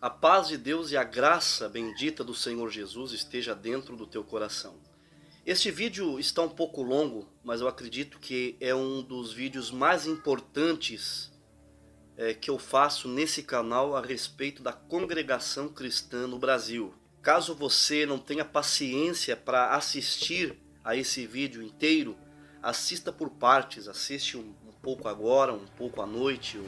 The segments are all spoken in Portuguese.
A paz de Deus e a graça bendita do Senhor Jesus esteja dentro do teu coração. Este vídeo está um pouco longo, mas eu acredito que é um dos vídeos mais importantes que eu faço nesse canal a respeito da congregação cristã no Brasil. Caso você não tenha paciência para assistir a esse vídeo inteiro, assista por partes, assiste um pouco agora, um pouco à noite,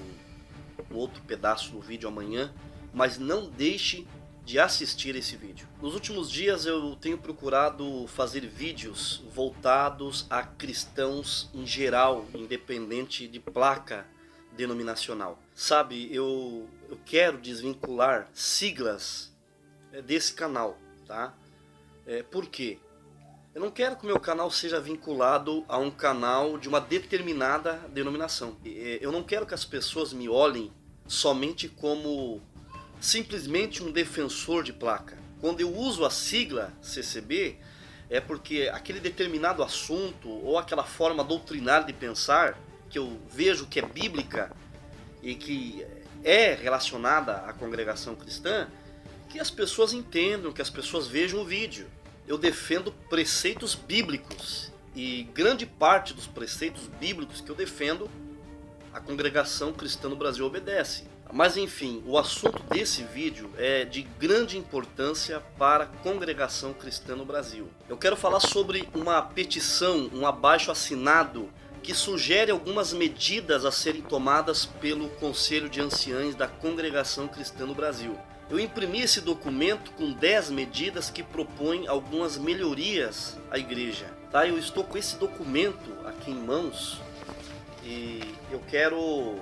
um outro pedaço do vídeo amanhã, mas não deixe de assistir esse vídeo. Nos últimos dias eu tenho procurado fazer vídeos voltados a cristãos em geral, independente de placa denominacional. Sabe, eu quero desvincular siglas desse canal, tá? Por quê? Eu não quero que o meu canal seja vinculado a um canal de uma determinada denominação. Eu não quero que as pessoas me olhem somente como simplesmente um defensor de placa. Quando eu uso a sigla CCB, é porque aquele determinado assunto ou aquela forma doutrinária de pensar que eu vejo que é bíblica e que é relacionada à congregação cristã, que as pessoas entendam, que as pessoas vejam o vídeo. Eu defendo preceitos bíblicos e grande parte dos preceitos bíblicos que eu defendo, a congregação cristã no Brasil obedece. Mas enfim, o assunto desse vídeo é de grande importância para a congregação cristã no Brasil. Eu quero falar sobre uma petição, um abaixo-assinado, que sugere algumas medidas a serem tomadas pelo Conselho de Anciães da Congregação Cristã no Brasil. Eu imprimi esse documento com 10 medidas que propõem algumas melhorias à igreja. Tá? Eu estou com esse documento aqui em mãos e eu quero,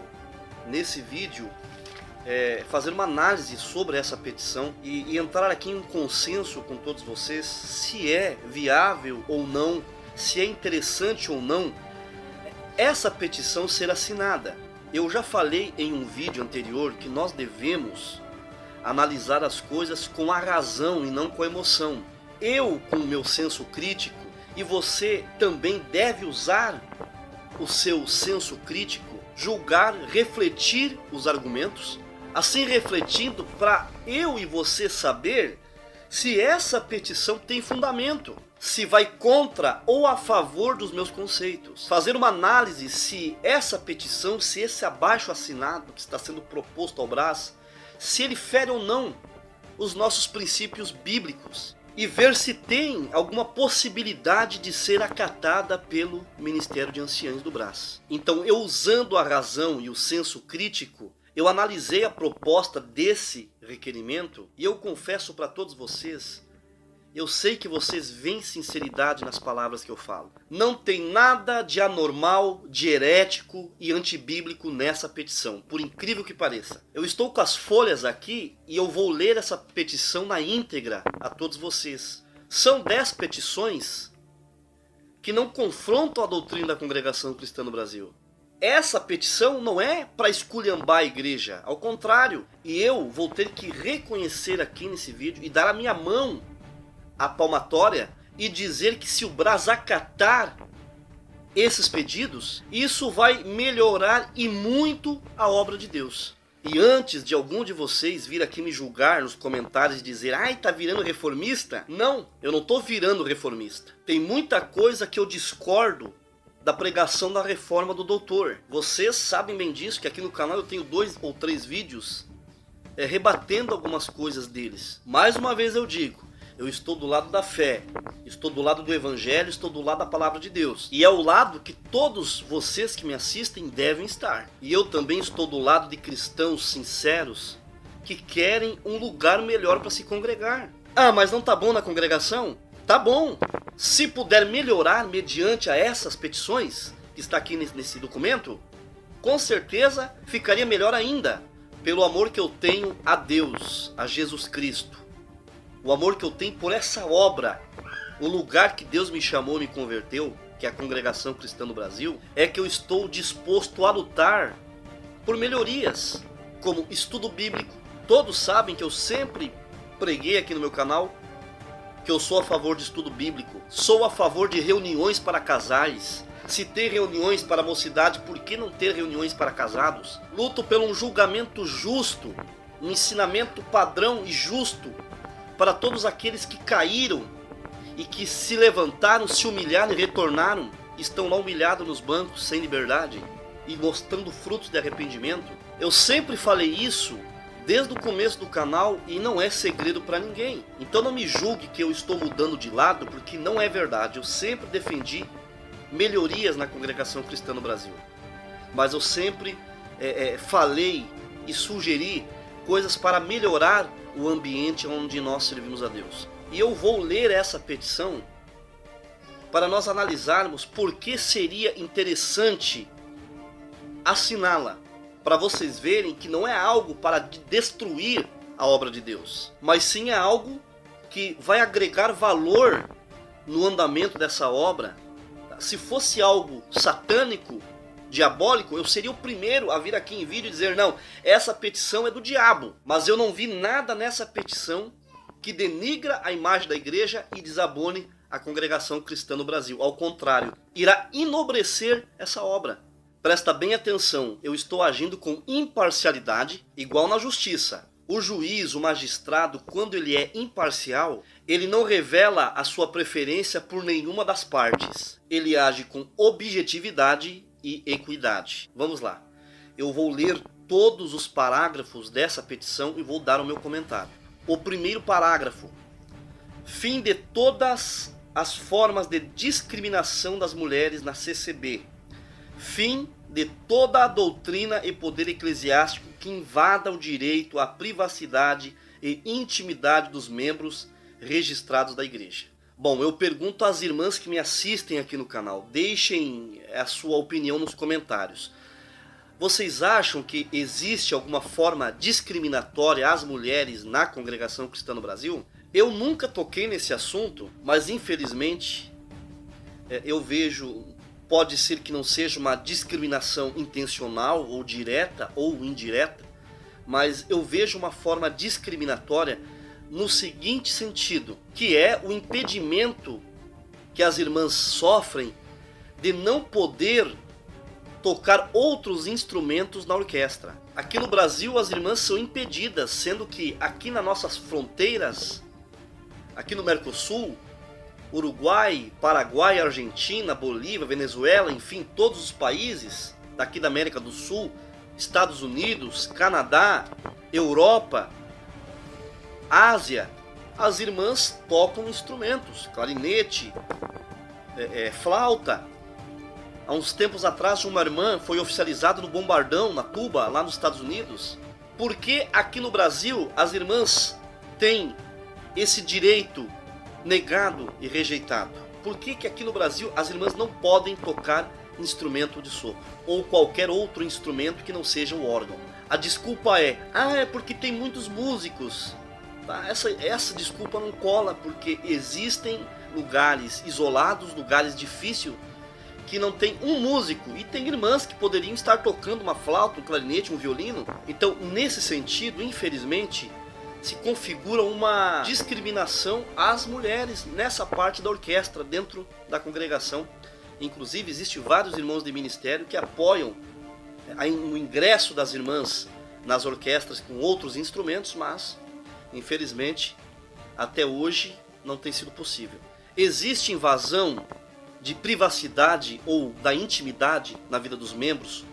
nesse vídeo, fazer uma análise sobre essa petição e entrar aqui em um consenso com todos vocês se é viável ou não, se é interessante ou não essa petição ser assinada. Eu já falei em um vídeo anterior que nós devemos analisar as coisas com a razão e não com a emoção. Eu, com o meu senso crítico, e você também deve usar o seu senso crítico, julgar, refletir os argumentos, assim refletindo para eu e você saber se essa petição tem fundamento, se vai contra ou a favor dos meus conceitos. Fazer uma análise se essa petição, se esse abaixo-assinado que está sendo proposto ao Brás, se ele fere ou não os nossos princípios bíblicos e ver se tem alguma possibilidade de ser acatada pelo Ministério de Anciães do Brás. Então, eu usando a razão e o senso crítico, eu analisei a proposta desse requerimento e eu confesso para todos vocês, eu sei que vocês veem sinceridade nas palavras que eu falo. Não tem nada de anormal, de herético e antibíblico nessa petição, por incrível que pareça. Eu estou com as folhas aqui e eu vou ler essa petição na íntegra a todos vocês. São 10 petições que não confrontam a doutrina da congregação cristã no Brasil. Essa petição não é para esculhambar a igreja, ao contrário. E eu vou ter que reconhecer aqui nesse vídeo e dar a minha mão à palmatória e dizer que se o Brás acatar esses pedidos, isso vai melhorar e muito a obra de Deus. E antes de algum de vocês vir aqui me julgar nos comentários e dizer ai, tá virando reformista? Não, eu não tô virando reformista. Tem muita coisa que eu discordo da pregação da reforma do doutor. Vocês sabem bem disso, que aqui no canal eu tenho 2 ou 3 vídeos rebatendo algumas coisas deles. Mais uma vez eu digo, eu estou do lado da fé, estou do lado do evangelho, estou do lado da palavra de Deus. E é o lado que todos vocês que me assistem devem estar. E eu também estou do lado de cristãos sinceros que querem um lugar melhor para se congregar. Ah, mas não tá bom na congregação? Tá bom. Se puder melhorar mediante a essas petições que está aqui nesse documento, com certeza ficaria melhor ainda, pelo amor que eu tenho a Deus, a Jesus Cristo. O amor que eu tenho por essa obra, o lugar que Deus me chamou e me converteu, que é a congregação cristã no Brasil, é que eu estou disposto a lutar por melhorias, como estudo bíblico. Todos sabem que eu sempre preguei aqui no meu canal que eu sou a favor de estudo bíblico, sou a favor de reuniões para casais. Se tem reuniões para mocidade, por que não ter reuniões para casados? Luto pelo um julgamento justo um ensinamento padrão e justo para todos aqueles que caíram e que se levantaram, se humilharam e retornaram, estão lá humilhados nos bancos, sem liberdade e mostrando frutos de arrependimento. Eu sempre falei isso desde o começo do canal e não é segredo para ninguém. Então não me julgue que eu estou mudando de lado, porque não é verdade. Eu sempre defendi melhorias na congregação cristã no Brasil. Mas eu sempre falei e sugeri coisas para melhorar o ambiente onde nós servimos a Deus. E eu vou ler essa petição para nós analisarmos por que seria interessante assiná-la, para vocês verem que não é algo para destruir a obra de Deus, mas sim é algo que vai agregar valor no andamento dessa obra. Se fosse algo satânico, diabólico, eu seria o primeiro a vir aqui em vídeo e dizer: não, essa petição é do diabo. Mas eu não vi nada nessa petição que denigra a imagem da igreja e desabone a congregação cristã no Brasil. Ao contrário, irá enobrecer essa obra. Presta bem atenção, eu estou agindo com imparcialidade, igual na justiça. O juiz, o magistrado, quando ele é imparcial, ele não revela a sua preferência por nenhuma das partes. Ele age com objetividade e equidade. Vamos lá. Eu vou ler todos os parágrafos dessa petição e vou dar o meu comentário. O primeiro parágrafo. Fim de todas as formas de discriminação das mulheres na CCB. Fim de toda a doutrina e poder eclesiástico que invada o direito à privacidade e intimidade dos membros registrados da igreja. Bom, eu pergunto às irmãs que me assistem aqui no canal, deixem a sua opinião nos comentários. Vocês acham que existe alguma forma discriminatória às mulheres na congregação cristã no Brasil? Eu nunca toquei nesse assunto, mas infelizmente eu vejo, pode ser que não seja uma discriminação intencional ou direta ou indireta, mas eu vejo uma forma discriminatória no seguinte sentido, que é o impedimento que as irmãs sofrem de não poder tocar outros instrumentos na orquestra. Aqui no Brasil as irmãs são impedidas, sendo que aqui nas nossas fronteiras, aqui no Mercosul, Uruguai, Paraguai, Argentina, Bolívia, Venezuela, enfim, todos os países daqui da América do Sul, Estados Unidos, Canadá, Europa, Ásia, as irmãs tocam instrumentos, clarinete, flauta. Há uns tempos atrás uma irmã foi oficializada no bombardão, na tuba, lá nos Estados Unidos. Por que aqui no Brasil as irmãs têm esse direito negado e rejeitado? Por que aqui no Brasil as irmãs não podem tocar instrumento de sopro? Ou qualquer outro instrumento que não seja o órgão? A desculpa é porque tem muitos músicos. Tá? Essa desculpa não cola, porque existem lugares isolados, lugares difíceis, que não tem um músico, e tem irmãs que poderiam estar tocando uma flauta, um clarinete, um violino. Então, nesse sentido, infelizmente, se configura uma discriminação às mulheres nessa parte da orquestra, dentro da congregação. Inclusive, existem vários irmãos de ministério que apoiam o ingresso das irmãs nas orquestras com outros instrumentos, mas, infelizmente, até hoje não tem sido possível. Existe invasão de privacidade ou da intimidade na vida dos membros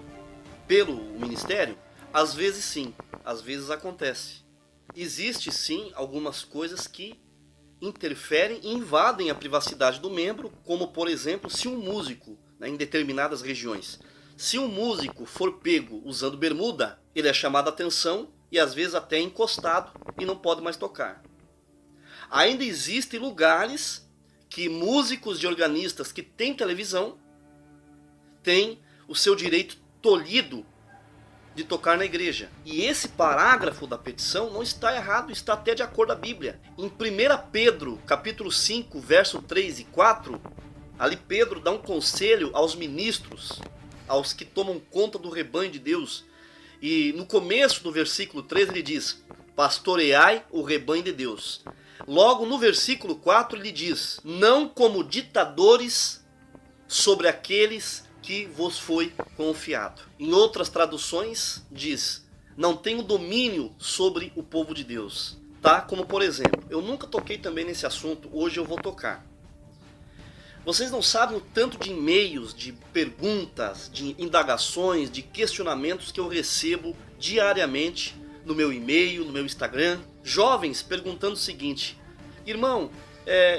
pelo ministério? Às vezes sim, às vezes acontece. Existe sim algumas coisas que interferem e invadem a privacidade do membro, como por exemplo, se um músico, em determinadas regiões, se um músico for pego usando bermuda, ele é chamado a atenção e às vezes até encostado e não pode mais tocar. Ainda existem lugares que músicos e organistas que têm televisão têm o seu direito tolhido de tocar na igreja. E esse parágrafo da petição não está errado, está até de acordo com a Bíblia. Em 1 Pedro, capítulo 5, verso 3 e 4, ali Pedro dá um conselho aos ministros, aos que tomam conta do rebanho de Deus. E no começo do versículo 3 ele diz: pastoreai o rebanho de Deus. Logo no versículo 4 ele diz: não como ditadores sobre aqueles que vos foi confiado. Em outras traduções diz: não tem o domínio sobre o povo de Deus, tá? Como por exemplo, eu nunca toquei também nesse assunto, hoje eu vou tocar. Vocês não sabem o tanto de e-mails, de perguntas, de indagações, de questionamentos que eu recebo diariamente no meu e-mail, no meu Instagram. Jovens perguntando o seguinte: irmão,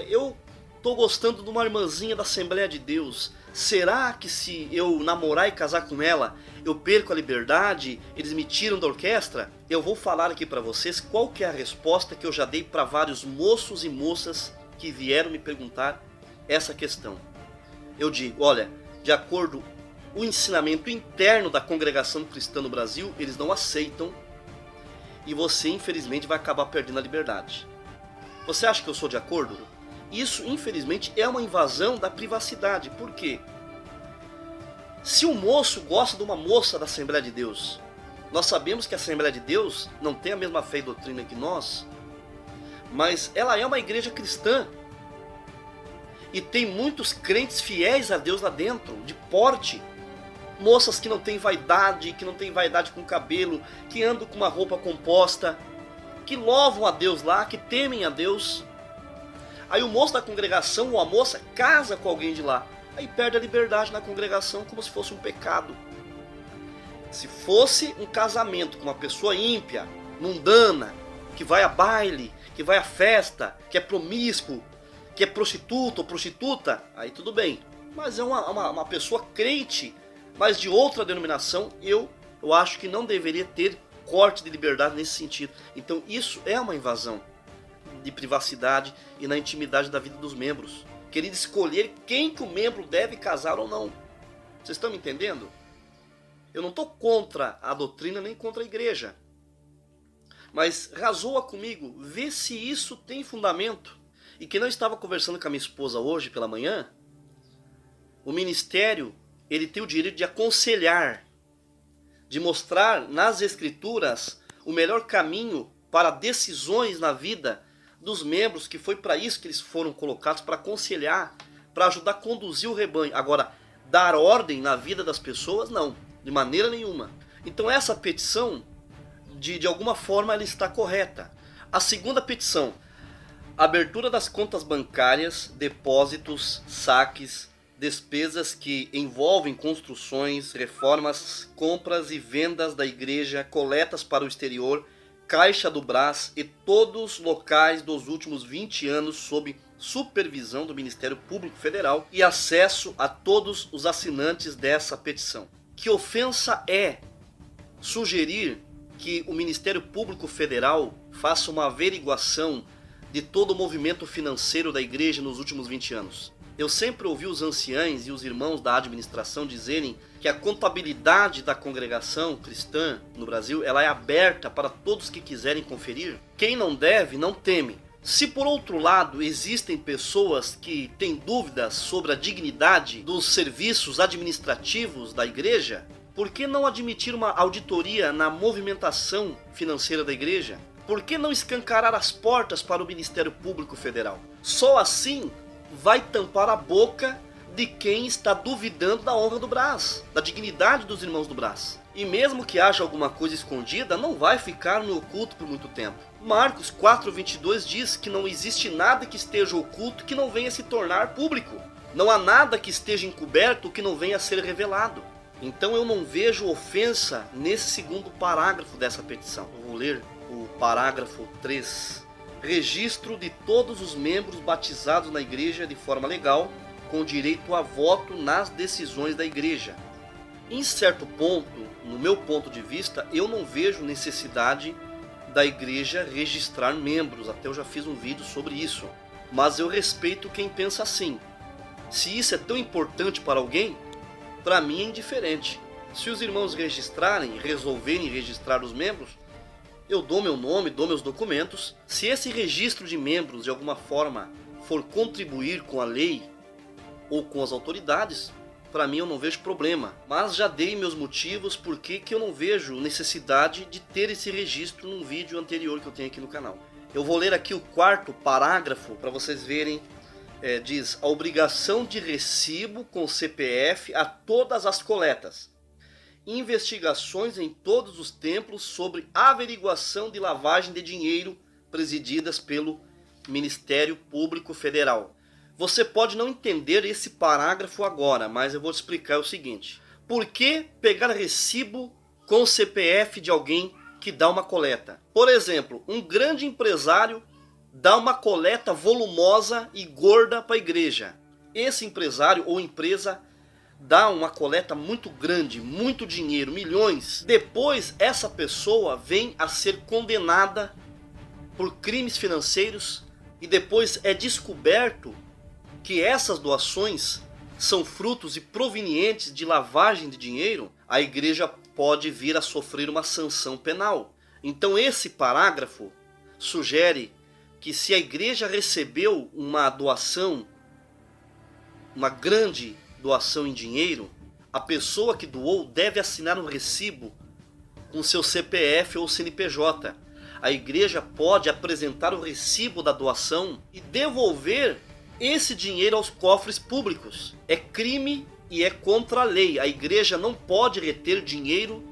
eu tô gostando de uma irmãzinha da Assembleia de Deus. Será que se eu namorar e casar com ela, eu perco a liberdade? Eles me tiram da orquestra? Eu vou falar aqui para vocês qual que é a resposta que eu já dei para vários moços e moças que vieram me perguntar essa questão. Eu digo, olha, de acordo com o ensinamento interno da congregação cristã no Brasil, eles não aceitam e você infelizmente vai acabar perdendo a liberdade. Você acha que eu sou de acordo? Isso, infelizmente, é uma invasão da privacidade. Por quê? Se um moço gosta de uma moça da Assembleia de Deus, nós sabemos que a Assembleia de Deus não tem a mesma fé e doutrina que nós, mas ela é uma igreja cristã. E tem muitos crentes fiéis a Deus lá dentro, de porte. Moças que não têm vaidade com cabelo, que andam com uma roupa composta, que louvam a Deus lá, que temem a Deus. Aí o moço da congregação ou a moça casa com alguém de lá. Aí perde a liberdade na congregação como se fosse um pecado. Se fosse um casamento com uma pessoa ímpia, mundana, que vai a baile, que vai a festa, que é promíscuo, que é prostituta ou prostituta, aí tudo bem. Mas é uma pessoa crente, mas de outra denominação, eu acho que não deveria ter corte de liberdade nesse sentido. Então isso é uma invasão de privacidade e na intimidade da vida dos membros. Querer escolher quem que o membro deve casar ou não. Vocês estão me entendendo? Eu não estou contra a doutrina nem contra a igreja. Mas razoa comigo, vê se isso tem fundamento. E que não estava conversando com a minha esposa hoje pela manhã, o ministério, ele tem o direito de aconselhar, de mostrar nas escrituras o melhor caminho para decisões na vida dos membros, que foi para isso que eles foram colocados, para aconselhar, para ajudar a conduzir o rebanho. Agora, dar ordem na vida das pessoas, não, de maneira nenhuma. Então essa petição, de alguma forma, ela está correta. A segunda petição: abertura das contas bancárias, depósitos, saques, despesas que envolvem construções, reformas, compras e vendas da igreja, coletas para o exterior, Caixa do Brás e todos os locais dos últimos 20 anos sob supervisão do Ministério Público Federal e acesso a todos os assinantes dessa petição. Que ofensa é sugerir que o Ministério Público Federal faça uma averiguação de todo o movimento financeiro da igreja nos últimos 20 anos? Eu sempre ouvi os anciães e os irmãos da administração dizerem que a contabilidade da congregação cristã no Brasil, ela é aberta para todos que quiserem conferir. Quem não deve, não teme. Se por outro lado existem pessoas que têm dúvidas sobre a dignidade dos serviços administrativos da igreja, por que não admitir uma auditoria na movimentação financeira da igreja? Por que não escancarar as portas para o Ministério Público Federal? Só assim vai tampar a boca de quem está duvidando da honra do Brás, da dignidade dos irmãos do Brás. E mesmo que haja alguma coisa escondida, não vai ficar no oculto por muito tempo. Marcos 4:22 diz que não existe nada que esteja oculto que não venha se tornar público. Não há nada que esteja encoberto que não venha a ser revelado. Então eu não vejo ofensa nesse segundo parágrafo dessa petição. Eu vou ler o parágrafo 3. Registro de todos os membros batizados na igreja de forma legal, com direito a voto nas decisões da igreja. Em certo ponto, no meu ponto de vista, eu não vejo necessidade da igreja registrar membros. Até eu já fiz um vídeo sobre isso. Mas eu respeito quem pensa assim. Se isso é tão importante para alguém, para mim é indiferente. Se os irmãos registrarem, resolverem registrar os membros, eu dou meu nome, dou meus documentos. Se esse registro de membros de alguma forma for contribuir com a lei ou com as autoridades, para mim eu não vejo problema. Mas já dei meus motivos porque que eu não vejo necessidade de ter esse registro num vídeo anterior que eu tenho aqui no canal. Eu vou ler aqui o quarto parágrafo para vocês verem. Diz: a obrigação de recibo com CPF a todas as coletas investigações em todos os templos sobre averiguação de lavagem de dinheiro presididas pelo Ministério Público Federal. Você pode não entender esse parágrafo agora, mas eu vou te explicar o seguinte. Por que pegar recibo com o CPF de alguém que dá uma coleta? Por exemplo, um grande empresário dá uma coleta volumosa e gorda para a igreja. Esse empresário ou empresa dá uma coleta muito grande, muito dinheiro, milhões. Depois essa pessoa vem a ser condenada por crimes financeiros e depois é descoberto que essas doações são frutos e provenientes de lavagem de dinheiro. A igreja pode vir a sofrer uma sanção penal. Então esse parágrafo sugere que se a igreja recebeu uma doação, uma grande doação em dinheiro, a pessoa que doou deve assinar um recibo com seu CPF ou CNPJ. A igreja pode apresentar o recibo da doação e devolver esse dinheiro aos cofres públicos. É crime e é contra a lei. A igreja não pode reter dinheiro,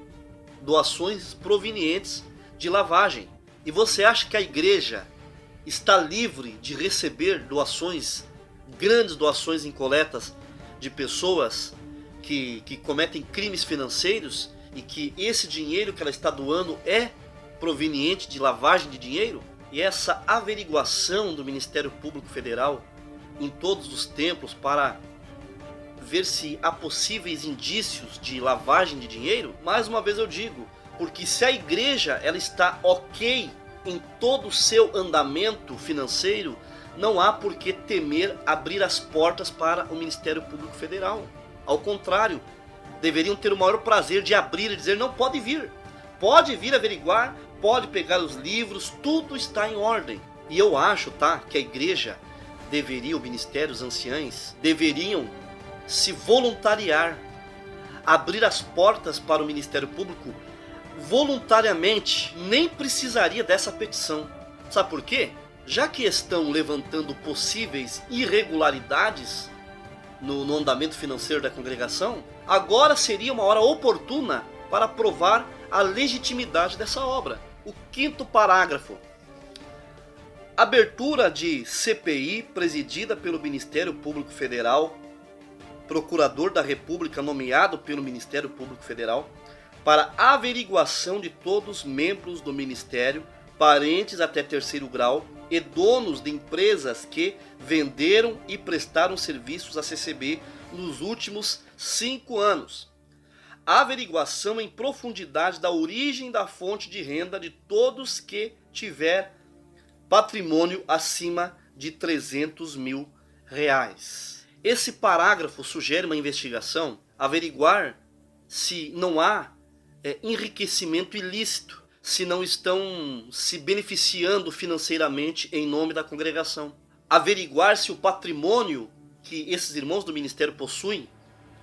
doações provenientes de lavagem. E você acha que a igreja está livre de receber doações, grandes doações em coletas de pessoas que cometem crimes financeiros e que esse dinheiro que ela está doando é proveniente de lavagem de dinheiro? E essa averiguação do Ministério Público Federal em todos os templos para ver se há possíveis indícios de lavagem de dinheiro, mais uma vez eu digo, porque se a igreja ela está ok em todo o seu andamento financeiro, não há por que temer abrir as portas para o Ministério Público Federal. Ao contrário, deveriam ter o maior prazer de abrir e dizer: não, pode vir averiguar, pode pegar os livros, tudo está em ordem. E eu acho, que a igreja deveria, o ministério, os anciães, deveriam se voluntariar, abrir as portas para o Ministério Público voluntariamente, nem precisaria dessa petição. Sabe por quê? Já que estão levantando possíveis irregularidades no andamento financeiro da congregação, agora seria uma hora oportuna para provar a legitimidade dessa obra. O 5º parágrafo. Abertura de CPI presidida pelo Ministério Público Federal, procurador da República nomeado pelo Ministério Público Federal, para averiguação de todos os membros do Ministério, parentes até 3º grau e donos de empresas que venderam e prestaram serviços à CCB nos últimos 5 anos. Averiguação em profundidade da origem da fonte de renda de todos que tiver patrimônio acima de 300 mil reais. Esse parágrafo sugere uma investigação, averiguar se não há enriquecimento ilícito, se não estão se beneficiando financeiramente em nome da congregação. Averiguar se o patrimônio que esses irmãos do ministério possuem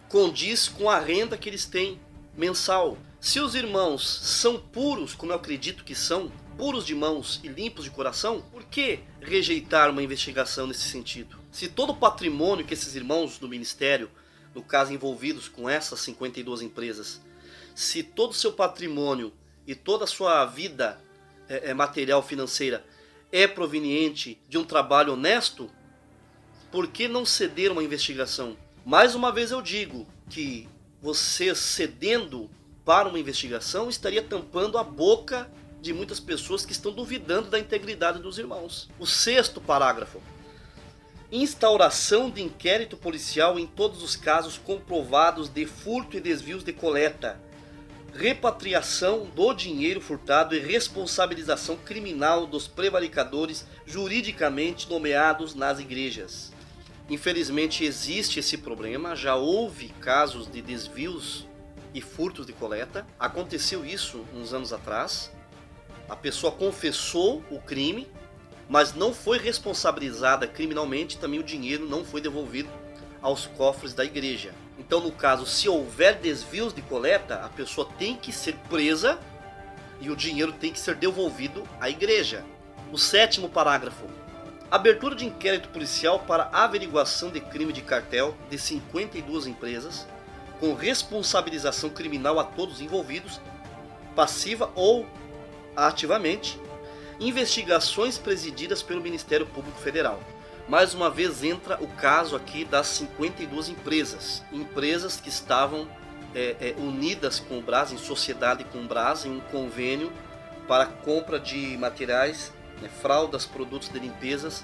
condiz com a renda que eles têm mensal. Se os irmãos são puros, como eu acredito que são, puros de mãos e limpos de coração, por que rejeitar uma investigação nesse sentido? Se todo o patrimônio que esses irmãos do ministério, no caso envolvidos com essas 52 empresas, se todo o seu patrimônio e toda a sua vida material financeira é proveniente de um trabalho honesto, por que não ceder uma investigação? Mais uma vez eu digo que você cedendo para uma investigação estaria tampando a boca de muitas pessoas que estão duvidando da integridade dos irmãos. O 6º parágrafo. Instauração de inquérito policial em todos os casos comprovados de furto e desvios de coleta, repatriação do dinheiro furtado e responsabilização criminal dos prevaricadores juridicamente nomeados nas igrejas. Infelizmente existe esse problema, já houve casos de desvios e furtos de coleta. Aconteceu isso uns anos atrás. A pessoa confessou o crime, mas não foi responsabilizada criminalmente, também o dinheiro não foi devolvido aos cofres da igreja. Então, no caso, se houver desvios de coleta, a pessoa tem que ser presa e o dinheiro tem que ser devolvido à igreja. O 7º parágrafo. Abertura de inquérito policial para averiguação de crime de cartel de 52 empresas com responsabilização criminal a todos os envolvidos, passiva ou ativamente, investigações presididas pelo Ministério Público Federal. Mais uma vez entra o caso aqui das 52 empresas que estavam unidas com o Brás, em sociedade com o Brás, em um convênio para compra de materiais, fraldas, produtos de limpezas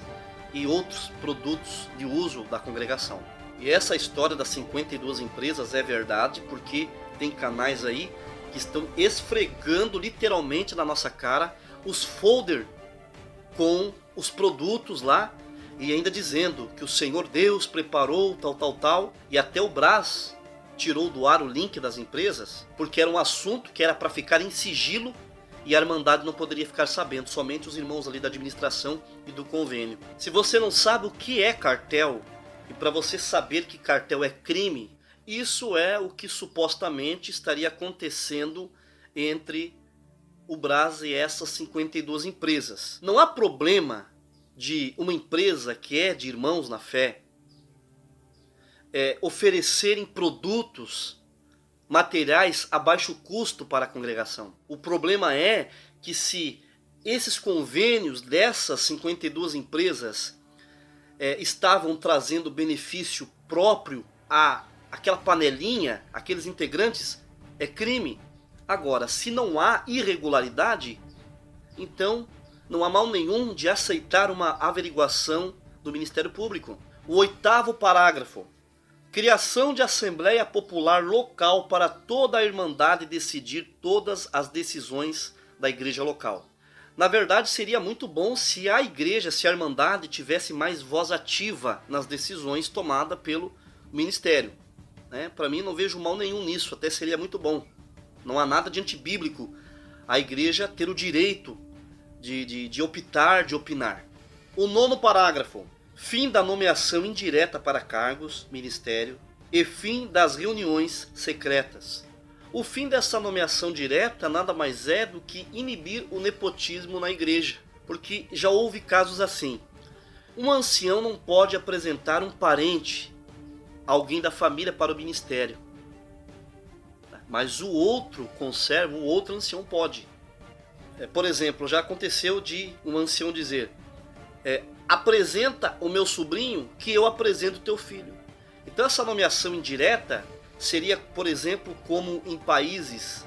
e outros produtos de uso da congregação. E essa história das 52 empresas é verdade, porque tem canais aí que estão esfregando literalmente na nossa cara os folders com os produtos lá, e ainda dizendo que o Senhor Deus preparou tal, e até o Brás tirou do ar o link das empresas, porque era um assunto que era para ficar em sigilo e a Irmandade não poderia ficar sabendo, somente os irmãos ali da administração e do convênio. Se você não sabe o que é cartel, e para você saber que cartel é crime, isso é o que supostamente estaria acontecendo entre o Brás e essas 52 empresas. Não há problema de uma empresa que é de irmãos na fé oferecerem produtos, materiais a baixo custo para a congregação. O problema é que se esses convênios dessas 52 empresas estavam trazendo benefício próprio a aquela panelinha, aqueles integrantes, é crime. Agora, se não há irregularidade, então não há mal nenhum de aceitar uma averiguação do Ministério Público. O 8º parágrafo. Criação de Assembleia Popular Local para toda a Irmandade decidir todas as decisões da igreja local. Na verdade, seria muito bom se a igreja, se a Irmandade tivesse mais voz ativa nas decisões tomadas pelo Ministério. Para mim, não vejo mal nenhum nisso, até seria muito bom. Não há nada de antibíblico a igreja ter o direito de optar, de opinar. O 9º parágrafo. Fim da nomeação indireta para cargos, ministério, e fim das reuniões secretas. O fim dessa nomeação direta nada mais é do que inibir o nepotismo na igreja, porque já houve casos assim. Um ancião não pode apresentar um parente, alguém da família, para o ministério, mas o outro ancião pode. Por exemplo, já aconteceu de um ancião dizer: apresenta o meu sobrinho que eu apresento o teu filho. Então essa nomeação indireta seria, por exemplo, como em países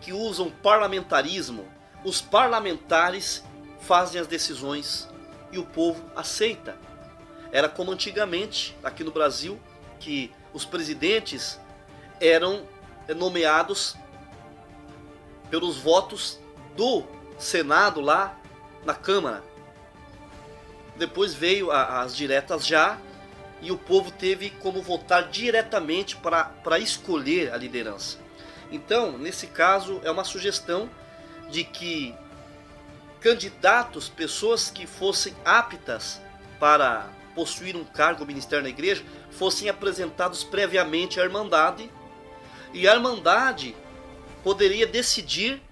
que usam parlamentarismo. Os parlamentares fazem as decisões e o povo aceita. Era como antigamente, aqui no Brasil, que os presidentes eram nomeados pelos votos do Senado lá na Câmara. Depois veio as diretas já, e o povo teve como votar diretamente para escolher a liderança. Então, nesse caso, é uma sugestão de que candidatos, pessoas que fossem aptas para possuir um cargo ou ministério na igreja, fossem apresentados previamente à Irmandade, e a Irmandade poderia decidir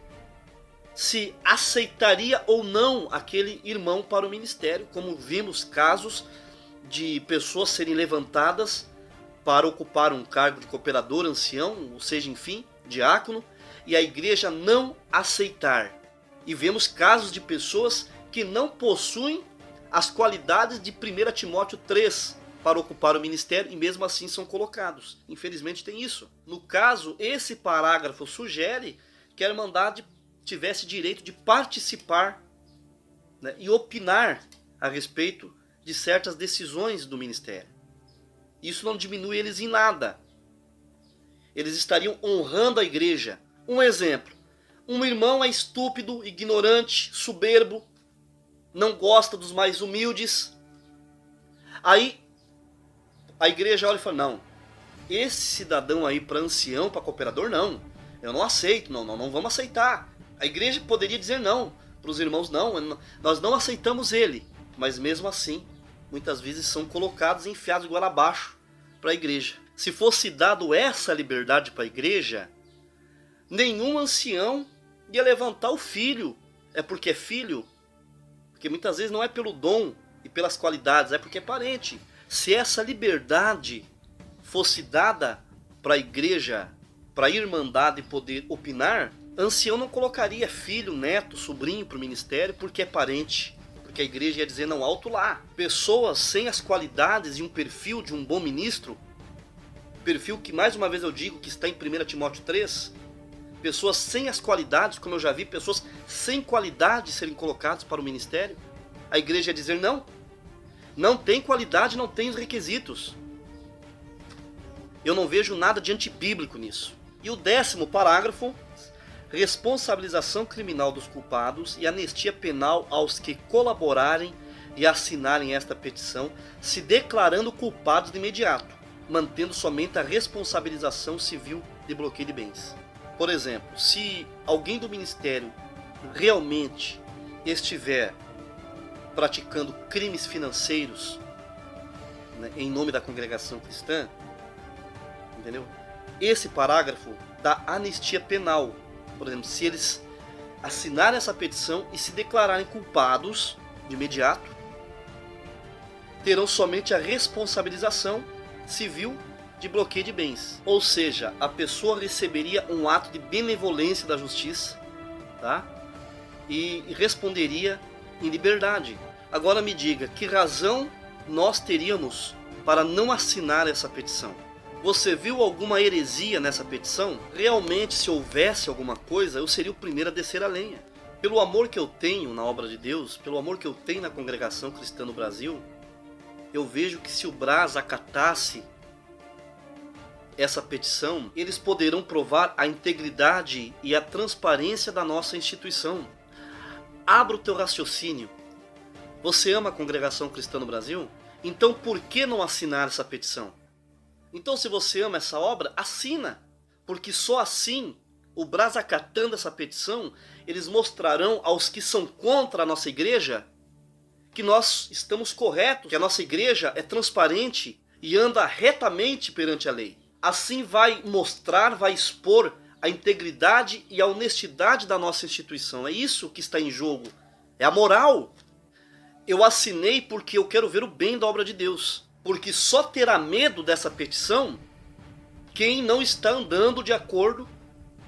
se aceitaria ou não aquele irmão para o ministério, como vimos casos de pessoas serem levantadas para ocupar um cargo de cooperador, ancião, ou seja, enfim, diácono, e a igreja não aceitar. E vemos casos de pessoas que não possuem as qualidades de 1 Timóteo 3 para ocupar o ministério e mesmo assim são colocados. Infelizmente tem isso. No caso, esse parágrafo sugere que a Irmandade tivesse direito de participar, né, e opinar a respeito de certas decisões do ministério. Isso não diminui eles em nada. Eles estariam honrando a igreja. Um exemplo: um irmão é estúpido, ignorante, soberbo, não gosta dos mais humildes. Aí a igreja olha e fala: não, esse cidadão aí para ancião, para cooperador, não. Eu não aceito, não vamos aceitar. A igreja poderia dizer não para os irmãos: não, nós não aceitamos ele. Mas mesmo assim, muitas vezes são colocados e enfiados goela abaixo para a igreja. Se fosse dado essa liberdade para a igreja, nenhum ancião ia levantar o filho. É porque é filho? Porque muitas vezes não é pelo dom e pelas qualidades, é porque é parente. Se essa liberdade fosse dada para a igreja, para a irmandade poder opinar, ancião não colocaria filho, neto, sobrinho para o ministério porque é parente. Porque a igreja ia dizer, não, alto lá. Pessoas sem as qualidades e um perfil de um bom ministro, perfil que mais uma vez eu digo que está em 1 Timóteo 3, pessoas sem as qualidades, como eu já vi, pessoas sem qualidade serem colocadas para o ministério, a igreja ia dizer, não, não tem qualidade, não tem os requisitos. Eu não vejo nada de antibíblico nisso. E o 10º parágrafo, responsabilização criminal dos culpados e anistia penal aos que colaborarem e assinarem esta petição, se declarando culpados de imediato, mantendo somente a responsabilização civil de bloqueio de bens. Por exemplo, se alguém do ministério realmente estiver praticando crimes financeiros, né, em nome da congregação cristã, entendeu? Esse parágrafo dá anistia penal. Por exemplo, se eles assinarem essa petição e se declararem culpados de imediato, terão somente a responsabilização civil de bloqueio de bens. Ou seja, a pessoa receberia um ato de benevolência da justiça, tá? E responderia em liberdade. Agora me diga, que razão nós teríamos para não assinar essa petição? Você viu alguma heresia nessa petição? Realmente, se houvesse alguma coisa, eu seria o primeiro a descer a lenha. Pelo amor que eu tenho na obra de Deus, pelo amor que eu tenho na congregação cristã no Brasil, eu vejo que se o Brás acatasse essa petição, eles poderão provar a integridade e a transparência da nossa instituição. Abra o teu raciocínio. Você ama a congregação cristã no Brasil? Então por que não assinar essa petição? Então se você ama essa obra, assina. Porque só assim, o Brás acatando essa petição, eles mostrarão aos que são contra a nossa igreja que nós estamos corretos, que a nossa igreja é transparente e anda retamente perante a lei. Assim vai mostrar, vai expor a integridade e a honestidade da nossa instituição. É isso que está em jogo. É a moral. Eu assinei porque eu quero ver o bem da obra de Deus. Porque só terá medo dessa petição quem não está andando de acordo,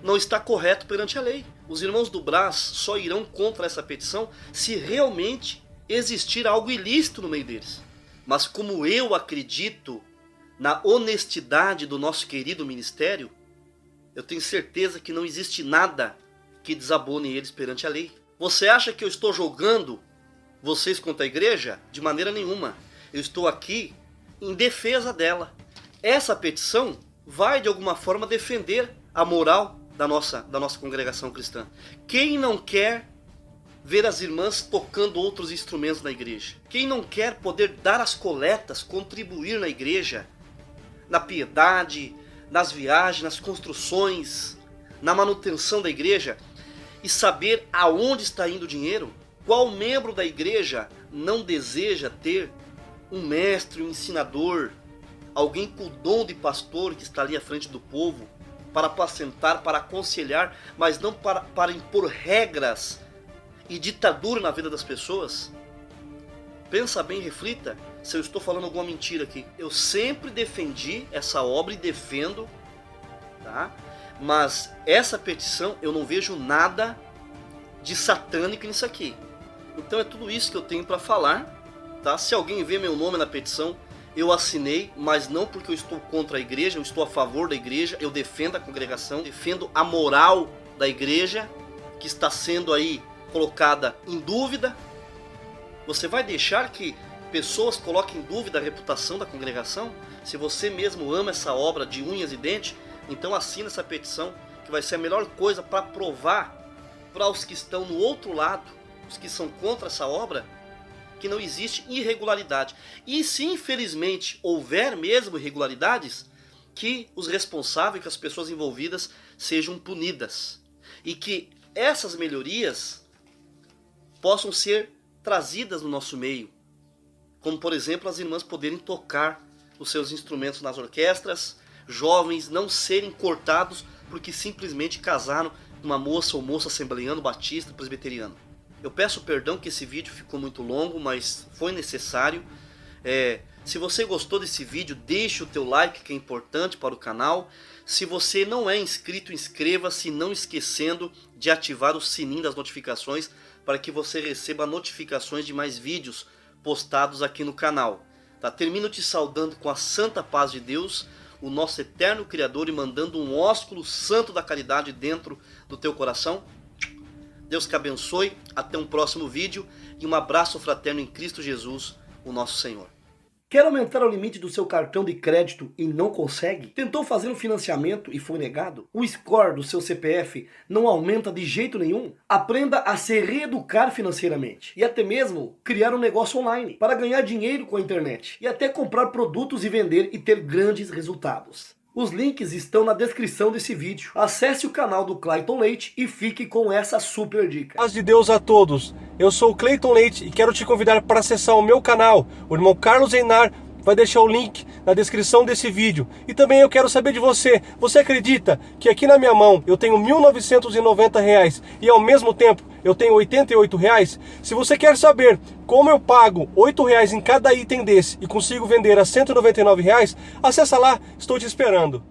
não está correto perante a lei. Os irmãos do Brás só irão contra essa petição se realmente existir algo ilícito no meio deles. Mas como eu acredito na honestidade do nosso querido ministério, eu tenho certeza que não existe nada que desabone eles perante a lei. Você acha que eu estou jogando vocês contra a igreja? De maneira nenhuma. Eu estou aqui em defesa dela. Essa petição vai de alguma forma defender a moral da nossa congregação cristã. Quem não quer ver as irmãs tocando outros instrumentos na igreja? Quem não quer poder dar as coletas, contribuir na igreja, na piedade, nas viagens, nas construções, na manutenção da igreja e saber aonde está indo o dinheiro? Qual membro da igreja não deseja ter um mestre, um ensinador, alguém com o dom de pastor que está ali à frente do povo para apacentar, para aconselhar, mas não para impor regras e ditadura na vida das pessoas? Pensa bem, reflita se eu estou falando alguma mentira aqui. Eu sempre defendi essa obra e defendo, tá? Mas essa petição eu não vejo nada de satânico nisso aqui. Então é tudo isso que eu tenho para falar, tá? Se alguém vê meu nome na petição, eu assinei, mas não porque eu estou contra a igreja, eu estou a favor da igreja, eu defendo a congregação, defendo a moral da igreja, que está sendo aí colocada em dúvida. Você vai deixar que pessoas coloquem em dúvida a reputação da congregação? Se você mesmo ama essa obra de unhas e dentes, então assina essa petição, que vai ser a melhor coisa para provar para os que estão no outro lado, os que são contra essa obra, que não existe irregularidade. E se infelizmente houver mesmo irregularidades, que os responsáveis, que as pessoas envolvidas sejam punidas. E que essas melhorias possam ser trazidas no nosso meio. Como por exemplo as irmãs poderem tocar os seus instrumentos nas orquestras, jovens não serem cortados porque simplesmente casaram com uma moça ou moço assembleano, batista, presbiteriano. Eu peço perdão que esse vídeo ficou muito longo, mas foi necessário. Se você gostou desse vídeo, deixe o teu like, que é importante para o canal. Se você não é inscrito, inscreva-se, não esquecendo de ativar o sininho das notificações para que você receba notificações de mais vídeos postados aqui no canal. Tá? Termino te saudando com a santa paz de Deus, o nosso eterno Criador, e mandando um ósculo santo da caridade dentro do teu coração. Deus te abençoe, até um próximo vídeo e um abraço fraterno em Cristo Jesus, o nosso Senhor. Quer aumentar o limite do seu cartão de crédito e não consegue? Tentou fazer um financiamento e foi negado? O score do seu CPF não aumenta de jeito nenhum? Aprenda a se reeducar financeiramente e até mesmo criar um negócio online para ganhar dinheiro com a internet e até comprar produtos e vender e ter grandes resultados. Os links estão na descrição desse vídeo. Acesse o canal do Clayton Leite e fique com essa super dica. Paz de Deus a todos. Eu sou o Clayton Leite e quero te convidar para acessar o meu canal. O irmão Carlos Einar vai deixar o link na descrição desse vídeo. E também eu quero saber de você. Você acredita que aqui na minha mão eu tenho R$ 1.990 e ao mesmo tempo eu tenho R$ 88? Se você quer saber como eu pago R$ 8 em cada item desse e consigo vender a R$ 199, acessa lá, estou te esperando.